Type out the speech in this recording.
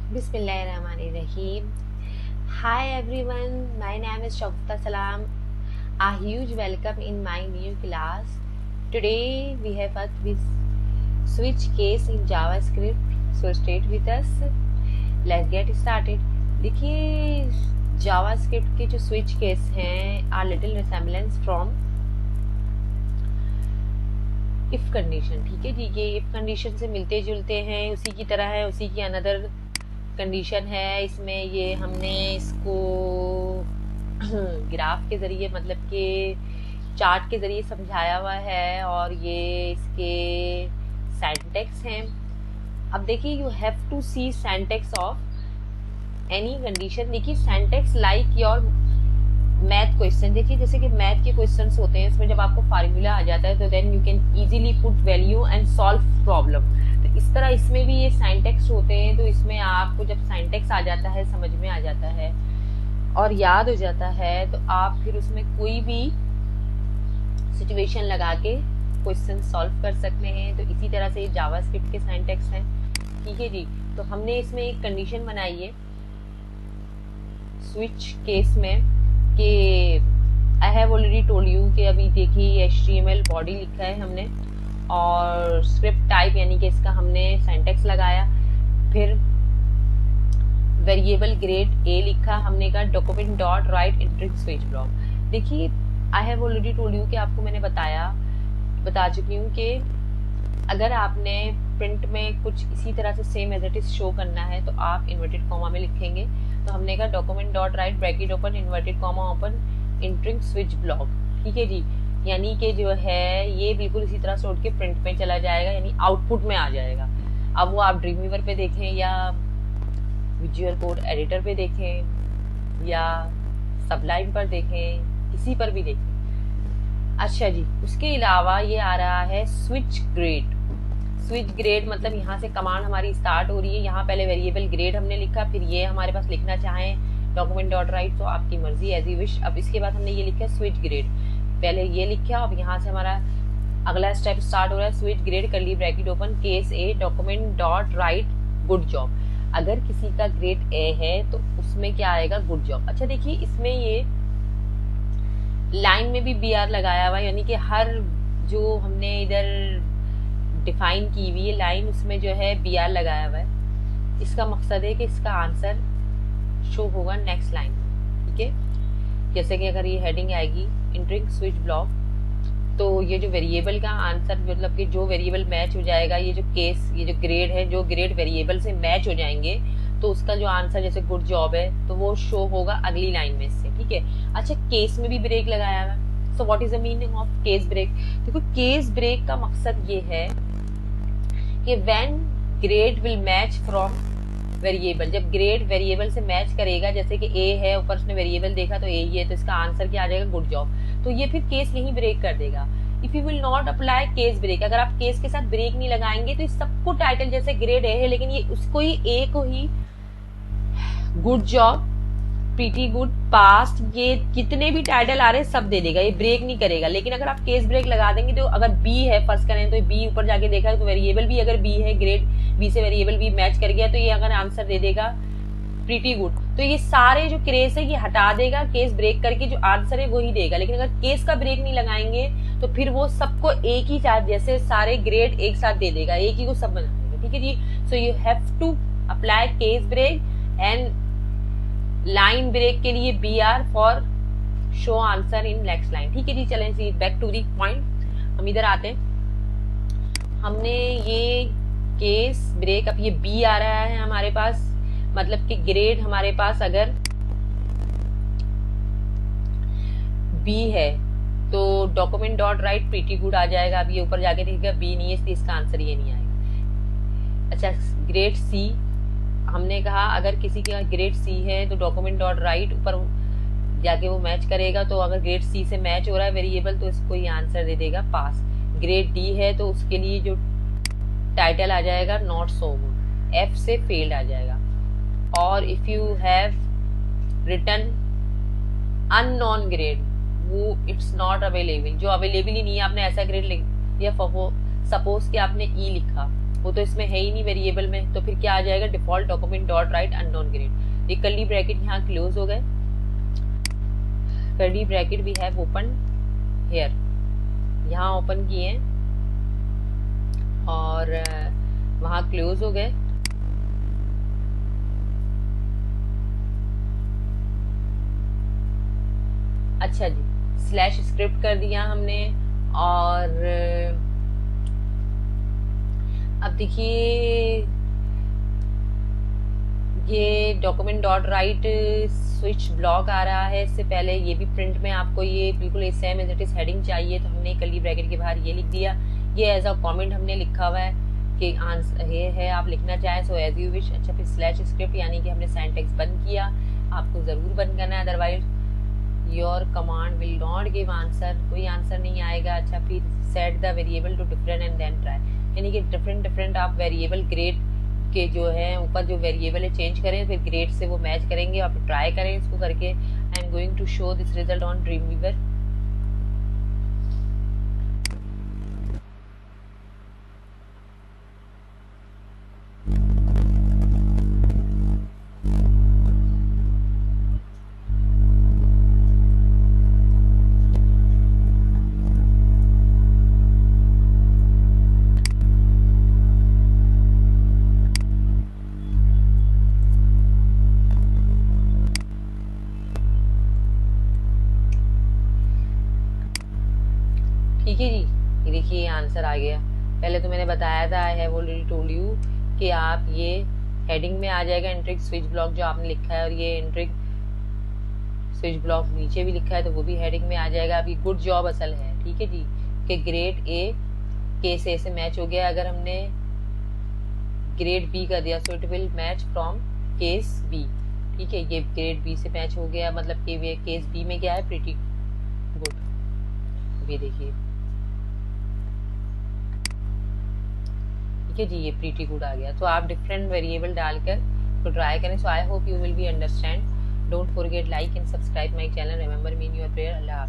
Bismillahirrahmanirrahim. Hi everyone, my name is Shagufta Salam. A huge welcome in my new class. Today we have a quiz switch case in JavaScript. So stay with us. Let's get started. देखिए JavaScript के जो switch case हैं are little resemblance from if condition. ठीक है जी, ये if condition से मिलते जुलते हैं, उसी की तरह है, उसी की another कंडीशन है। इसमें ये हमने इसको ग्राफ के ज़रिए मतलब कि चार्ट के ज़रिए समझाया हुआ है और ये इसके सिंटैक्स हैं। अब देखिए you have to see syntax of any condition. देखिए syntax like your math question. देखिए जैसे कि मैथ के क्वेश्चंस होते हैं, इसमें जब आपको फार्मूला आ जाता है तो then you can easily put value and solve problem. तो इस तरह इसमें भी ये सिंटैक्स होते हैं। तो इसमें आपको जब सिंटैक्स आ जाता है, समझ में आ जाता है और याद हो जाता है, तो आप फिर उसमें कोई भी सिचुएशन लगा के क्वेश्चन सॉल्व कर सकते हैं। तो इसी तरह से जावास्क्रिप्ट के सिंटैक्स हैं। ठीक है जी, तो हमने इसमें एक कंडीशन बनाई है स्विच केस में कि आई हैव ऑलरेडी टोल्ड यू कि अभी देखिए HTML बॉडी लिखा है हमने और स्क्रिप्ट टाइप यानी कि इसका हमने सिंटैक्स लगाया, फिर वेरिएबल ग्रेड ए लिखा हमने का डॉक्यूमेंट डॉट राइट इंट्रिक स्विच ब्लॉक। देखिए I have already told you कि आपको मैंने बता चुकी हूँ कि अगर आपने प्रिंट में कुछ इसी तरह से same as it is show करना है तो आप इन्वर्टेड कॉमा में लिखेंगे। तो हमने कहा document dot write bracket open inverted comma open इंट्रिक स्विच ब्लॉक। ठीक है जी, यानी कि जो है ये बिल्कुल इसी तरह से उठ के प्रिंट में चला जाएगा, यानी आउटपुट में आ जाएगा। अब वो आप ड्रीमवीवर पे देखें या विजुअल कोड एडिटर पे देखें या सबलाइन पर देखें, किसी पर भी देखें। अच्छा जी, उसके अलावा ये आ रहा है स्विच ग्रेड। स्विच ग्रेड मतलब यहाँ से कमांड हमारी स्टार्ट हो रही है। यहाँ पहले वेरिएबल ग्रेड हमने लिखा, फिर ये हमारे पास लिखना चाहें डॉक्यूमेंट डॉट राइट तो आपकी मर्जी एज यू विश। अब इसके बाद हमने ये लिखा स्विच ग्रेड, पहले ये लिखा। अब यहाँ से हमारा अगला स्टेप स्टार्ट हो रहा है switch grade curly bracket open case a document dot right good job. अगर किसी का ग्रेड ए है तो उसमें क्या आएगा, गुड जॉब। अच्छा देखिए इसमें ये लाइन में भी BR लगाया हुआ है, यानी कि हर जो हमने इधर डिफाइन की हुई है लाइन उसमें जो है BR लगाया हुआ है। इसका मकसद है कि इसका आंसर शो होगा नेक्स्ट लाइन में। ठीक है, जैसे कि अगर ये हेडिंग आएगी इंट्रिक स्विच ब्लॉक तो ये जो वेरिएबल का आंसर मतलब कि जो वेरिएबल मैच हो जाएगा, ये जो केस ये जो ग्रेड है, जो ग्रेड वेरिएबल से मैच हो जाएंगे तो उसका जो आंसर जैसे गुड जॉब है तो वो शो होगा अगली लाइन में से। ठीक है, अच्छा केस में भी ब्रेक लगाया हुआ है। So what is the meaning of case break? देखो केस ब्रेक का मकसद ये है कि when grade will match from variable, जब ग्रेड वेरिएबल से मैच करेगा, जैसे कि ए है ऊपर उसने वेरिएबल देखा तो ए ही है तो इसका आंसर क्या आ जाएगा, गुड जॉब। तो ये फिर केस यही ब्रेक कर देगा। If you will not apply case break, अगर आप केस के साथ ब्रेक नहीं लगाएंगे तो इस सबको टाइटल जैसे ग्रेड ए है लेकिन ये उसको ही ए को ही good job, pretty good, past, ये कितने भी टाइटल आ रहे हैं सब दे देगा, ये ब्रेक नहीं करेगा। लेकिन अगर आप केस ब्रेक लगा देंगे तो अगर बी है फर्स्ट करें तो बी ऊपर जाके देखा तो वेरिएबल भी अगर बी है, ग्रेड बी से वेरिएबल बी मैच कर गया तो ये अगर आंसर दे देगा प्रीटी गुड। तो ये सारे जो केस है ये हटा देगा, केस ब्रेक करके जो आंसर है वही देगा। लेकिन अगर केस का ब्रेक नहीं लगाएंगे तो फिर वो सबको एक ही साथ जैसे सारे ग्रेड एक साथ दे देगा, एक ही को सब बना देगा। ठीक है जी, so you have to apply case break and line break के लिए BR for show answer in next line. ठीक है जी, चलें see back to the point. हम इधर आते हैं, हमने ये केस ब्रेक, अब ये B आ रहा है हमारे पास, मतलब कि ग्रेड हमारे पास अगर B है तो document dot write pretty good आ जाएगा। अब ये ऊपर जाके देखिएगा B नहीं है इसलिए इसका आंसर ये नहीं आएगा। अच्छा ग्रेड C, हमने कहा अगर किसी का ग्रेड C है तो डॉक्यूमेंट डॉट राइट ऊपर जाके वो मैच करेगा, तो अगर ग्रेड C से मैच हो रहा है वेरिएबल तो इसको ये आंसर दे देगा पास। ग्रेड D है तो उसके लिए जो टाइटल आ जाएगा नॉट सो गुड, F से फेल्ड आ जाएगा। और if you have return unknown grade, वो इट्स नॉट अवेलेबल, जो अवेलेबल ही नहीं है, आपने ऐसा ग्रेड लिख दिया, सपोज कि आपने E लिखा वो तो इसमें है ही नहीं वेरिएबल में, तो फिर क्या आ जाएगा, default document dot write unknown grade. ये कर्ली ब्रैकेट यहाँ क्लोज हो गए, curly bracket we have open here, यहाँ ओपन किए और वहां क्लोज हो गए। अच्छा जी, स्लैश स्क्रिप्ट कर दिया हमने। और अब देखिए ये document dot write switch block आ रहा है। इससे पहले ये भी प्रिंट में आपको ये बिल्कुल same as it is heading चाहिए, तो हमने कर्ली ब्रैकेट के बाहर ये लिख दिया। ये एज अ कमेंट हमने लिखा हुआ है कि आंसर ये है, आप लिखना चाहें सो एज यू विश। अच्छा, फिर स्लैश स्क्रिप्ट यानी कि हमने सिंटैक्स बंद किया, आपको जरूर बंद करना है, otherwise your command will not give answer, कोई आंसर नहीं आएगा। अच्छा, फिर set the variable to different and then try, यानी कि डिफरेंट आप वेरिएबल ग्रेड के जो है ऊपर जो वेरिएबल है चेंज करें, फिर ग्रेड से वो मैच करेंगे, आप ट्राई करें इसको करके। I am going to show this result on Dreamweaver. ठीक है जी, ये देखिए आंसर आ गया। पहले तो मैंने बताया था, आई हैव ऑलरेडी टोल्ड यू कि आप ये हेडिंग में आ जाएगा एंट्रिक स्विच ब्लॉक जो आपने लिखा है, और ये एंट्रिक स्विच ब्लॉक नीचे भी लिखा है तो वो भी हेडिंग में आ जाएगा। अभी गुड जॉब असल है, ठीक है जी, कि ग्रेड ए केस ए से मैच हो गया। अगर हमने ग्रेड बी कर दिया so it will match from case B, ठीक है, ये ग्रेड बी से मैच हो गया, मतलब कि केस बी में क्या है, प्रीटी गुड। ये देखिए ठीक है जी, ये प्रीटी गुड आ गया। तो आप डिफरेंट वेरिएबल डालकर तो ट्राई करें। So I hope you will be understand. Don't forget like and subscribe my channel. Remember me in your prayer. अल्लाह हाफिज़।